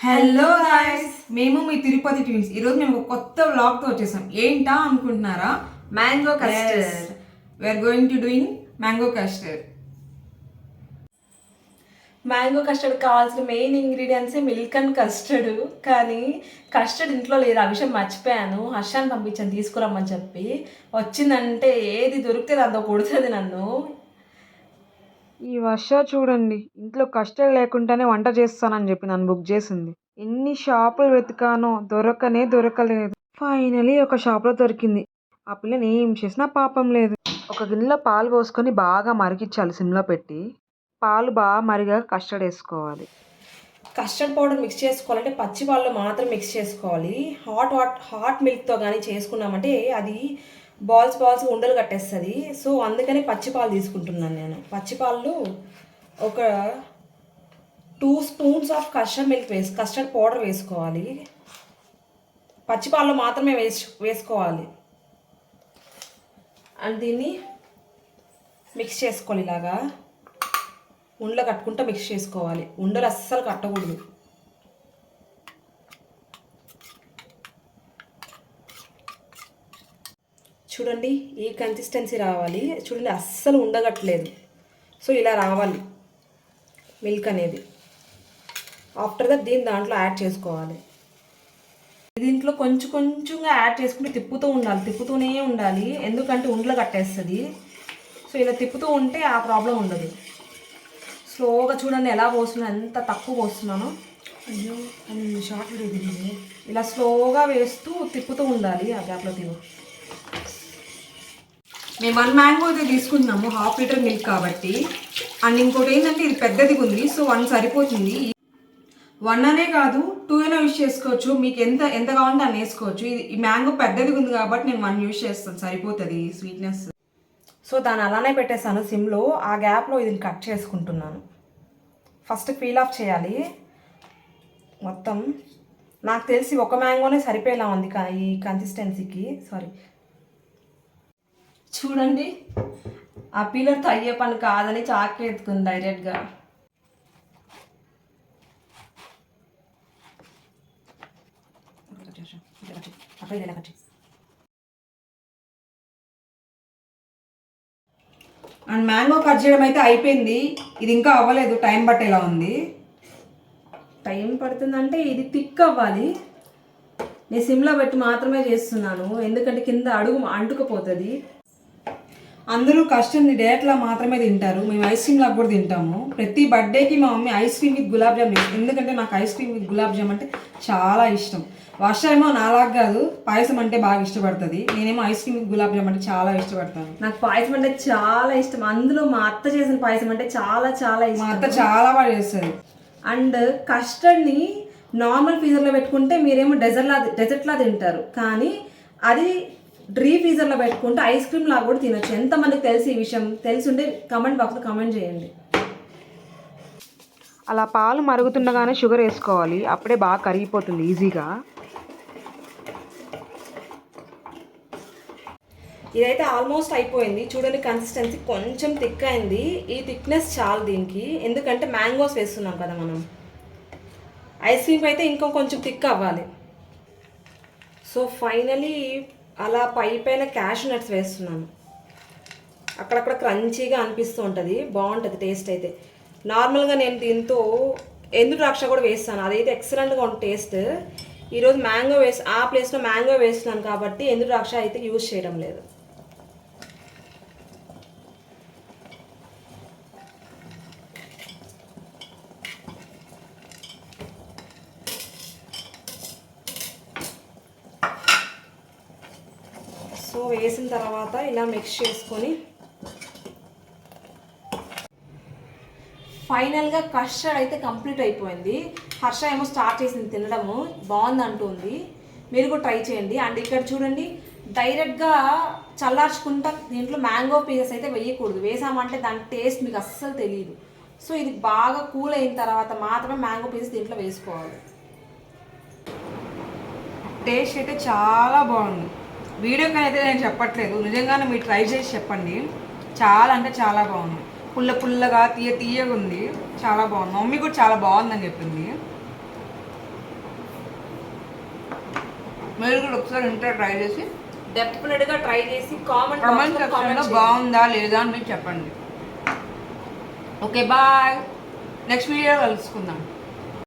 Hello guys, మేము మీ Tirupati twins. ఈరోజు మేము ఒక కొత్త వ్లాగ్తో వచ్చేసాం. ఏంటా అనుకుంటున్నారా? Mango custard. We are going to doing mango custard. Mango custard కావాల్సిన main ingredients milk and custard. కానీ కస్టర్డ్ ఇంట్లో లేదు, ఆ విషయం మర్చిపోయాను. హర్షాన్ని పంపించాను తీసుకురమ్మని చెప్పి. వచ్చిందంటే ఏది దొరికితే దాంతో కొడుతుంది నన్ను. ఈ వర్ష చూడండి, ఇంట్లో కస్టర్డ్ లేకుండానే వంట చేస్తానని చెప్పి నన్ను బుక్ చేసింది. ఎన్ని షాపులు వెతికానో దొరకలేదు. ఫైనలీ ఒక షాప్లో దొరికింది. ఆ పిల్లని ఏం చేసినా పాపం లేదు. ఒక గిన్నెలో పాలు పోసుకొని బాగా మరిగించాలి సిమ్లో పెట్టి. పాలు బాగా మరిగా కస్టర్డ్ వేసుకోవాలి. కస్టర్డ్ పౌడర్ మిక్స్ చేసుకోవాలంటే పచ్చి పాలలో మాత్రం మిక్స్ చేసుకోవాలి. హాట్ మిల్క్తో కానీ చేసుకున్నామంటే అది బాల్స్ ఉండలు కట్టేస్తుంది. సో అందుకని పచ్చి పాలు తీసుకుంటున్నాను నేను. పచ్చి పాలు ఒక 2 స్పూన్స్ ఆఫ్ కస్టర్డ్ పౌడర్ వేసుకోవాలి. పచ్చి పాలలో మాత్రమే వేసుకోవాలి. అండ్ దీన్ని మిక్స్ చేసుకోవాలి. ఇలాగా ఉండలు కట్టుకుంటూ మిక్స్ చేసుకోవాలి. ఉండలు అస్సలు కట్టకూడదు. చూడండి, ఈ కన్సిస్టెన్సీ రావాలి. చూడండి, అస్సలు ఉండగట్లేదు. సో ఇలా రావాలి మిల్క్ అనేది. ఆఫ్టర్ దట్ దాంట్లో యాడ్ చేసుకోవాలి. దీంట్లో కొంచెంగా యాడ్ చేసుకుంటే తిప్పుతూనే ఉండాలి. ఎందుకంటే ఉండలు కట్టేస్తుంది. సో ఇలా తిప్పుతూ ఉంటే ఆ ప్రాబ్లం ఉండదు. స్లోగా చూడండి ఎలా పోస్తున్నాను, ఎంత తక్కువ పోస్తున్నానో. అయ్యో అది షార్ట్ వీడియో. ఇలా స్లోగా వేస్తూ తిప్పుతూ ఉండాలి. ఆ గ్యాప్లో మేము 1 మ్యాంగో అయితే తీసుకుంటున్నాము, 1/2 లీటర్ మిల్క్ కాబట్టి. అండ్ ఇంకోటి ఏంటంటే ఇది పెద్దది ఉంది, సో 1 సరిపోతుంది. 1 అనే కాదు, 2 అయినా యూజ్ చేసుకోవచ్చు. మీకు ఎంత కావాలంటే అన్ని వేసుకోవచ్చు. ఈ మ్యాంగో పెద్దది ఉంది కాబట్టి నేను 1 యూజ్ చేస్తాను, సరిపోతుంది స్వీట్నెస్. సో దాన్ని అలానే పెట్టేస్తాను సిమ్లో. ఆ గ్యాప్లో ఇది కట్ చేసుకుంటున్నాను. ఫస్ట్ పీల్ ఆఫ్ చేయాలి మొత్తం. నాకు తెలిసి 1 మ్యాంగోనే సరిపోయేలా ఉంది ఈ కన్సిస్టెన్సీకి. సారీ, చూడండి, ఆ పీలర్తో అయ్యే పని కాదని చాకు ఎత్తుకుంది డైరెక్ట్గా. అండ్ మ్యాంగో కట్ చేయడం అయితే అయిపోయింది. ఇది ఇంకా అవ్వలేదు, టైం పట్టేలా ఉంది. టైం పడుతుందంటే ఇది థిక్ అవ్వాలి. నేను సిమ్లో పెట్టి మాత్రమే చేస్తున్నాను, ఎందుకంటే కింద అడుగు అంటుకుపోతుంది. అందరూ కస్టర్డ్ని డైరెక్ట్లా మాత్రమే తింటారు. మేము ఐస్ క్రీమ్ లాగా కూడా తింటాము. ప్రతి బర్త్డేకి మా mummy ice cream with gulab jam చేస్తుంది. ఎందుకంటే నాకు ice cream with gulab jam అంటే చాలా ఇష్టం. వర్ష ఏమో నాలాగా కాదు, పాయసం అంటే బాగా ఇష్టపడుతుంది. నేనేమో ice cream with gulab jam అంటే చాలా ఇష్టపడతాను. నాకు పాయసం అంటే చాలా ఇష్టం. అందులో మా అత్త చేసిన పాయసం అంటే చాలా ఇష్టం. మా అత్త చాలా బాగా చేస్తుంది. అండ్ కస్టర్డ్ని నార్మల్ ఫ్రీజర్లో పెట్టుకుంటే మీరేమో డెజర్ట్లా తింటారు, కానీ అది డ్రీ ఫ్రీజర్లో పెట్టుకుంటే ఐస్ క్రీమ్ లాగా కూడా తినొచ్చు. ఎంతమందికి తెలిసి ఈ విషయం తెలుసుంటే కమెంట్ బాక్స్లో కమెంట్ చేయండి. అలా పాలు మరుగుతుండగానే షుగర్ వేసుకోవాలి, అప్పుడే బాగా కరిగిపోతుంది ఈజీగా. ఇదైతే ఆల్మోస్ట్ అయిపోయింది. చూడండి, కన్సిస్టెన్సీ కొంచెం థిక్ అయింది. ఈ థిక్నెస్ చాలు దీనికి, ఎందుకంటే మ్యాంగోస్ వేస్తున్నాం కదా మనం. ఐస్ క్రీమ్ అయితే ఇంకా కొంచెం థిక్ అవ్వాలి. సో ఫైనలీ అలా పైన క్యాషూ నట్స్ వేస్తున్నాను. అక్కడక్కడ క్రంచీగా అనిపిస్తూ ఉంటుంది, బాగుంటుంది టేస్ట్ అయితే. నార్మల్గా నేను దీంతో ఎండు ద్రాక్ష కూడా వేస్తాను, అదైతే ఎక్సలెంట్గా ఉంటుంది టేస్ట్. ఈరోజు మ్యాంగో ఆ ప్లేస్లో మ్యాంగో వేస్తున్నాను కాబట్టి ఎండు ద్రాక్ష అయితే యూజ్ చేయడం లేదు. సో వేసిన తర్వాత ఇలా మిక్స్ చేసుకొని ఫైనల్గా కస్టర్డ్ అయితే కంప్లీట్ అయిపోయింది. హర్ష ఏమో స్టార్ట్ చేసింది తినడము, బాగుంది అంటుంది. మీరు కూడా ట్రై చేయండి. అండ్ ఇక్కడ చూడండి, డైరెక్ట్గా చల్లార్చుకుంటా దీంట్లో మ్యాంగో పీసెస్ అయితే వేయకూడదు. వేసామంటే దాని టేస్ట్ మీకు అస్సలు తెలియదు. సో ఇది బాగా కూల్ అయిన తర్వాత మాత్రమే మ్యాంగో పీసెస్ దీంట్లో వేసుకోవాలి. టేస్ట్ అయితే చాలా బాగుంది. వీడియోకి అయితే నేను చెప్పట్లేదు, నిజంగానే మీరు ట్రై చేసి చెప్పండి. చాలా అంటే చాలా బాగుంది. పుల్లగా తీయగా ఉంది, చాలా బాగుంది. మమ్మీ కూడా చాలా బాగుందని చెప్పింది. మీరు కూడా ఒకసారి ఇంట్లో ట్రై చేసి డెఫినెట్గా ట్రై చేసి కామెంట్ సెక్షన్లో బాగుందా లేదా అని మీరు చెప్పండి. ఓకే బాయ్, నెక్స్ట్ వీడియో కలుసుకుందాం.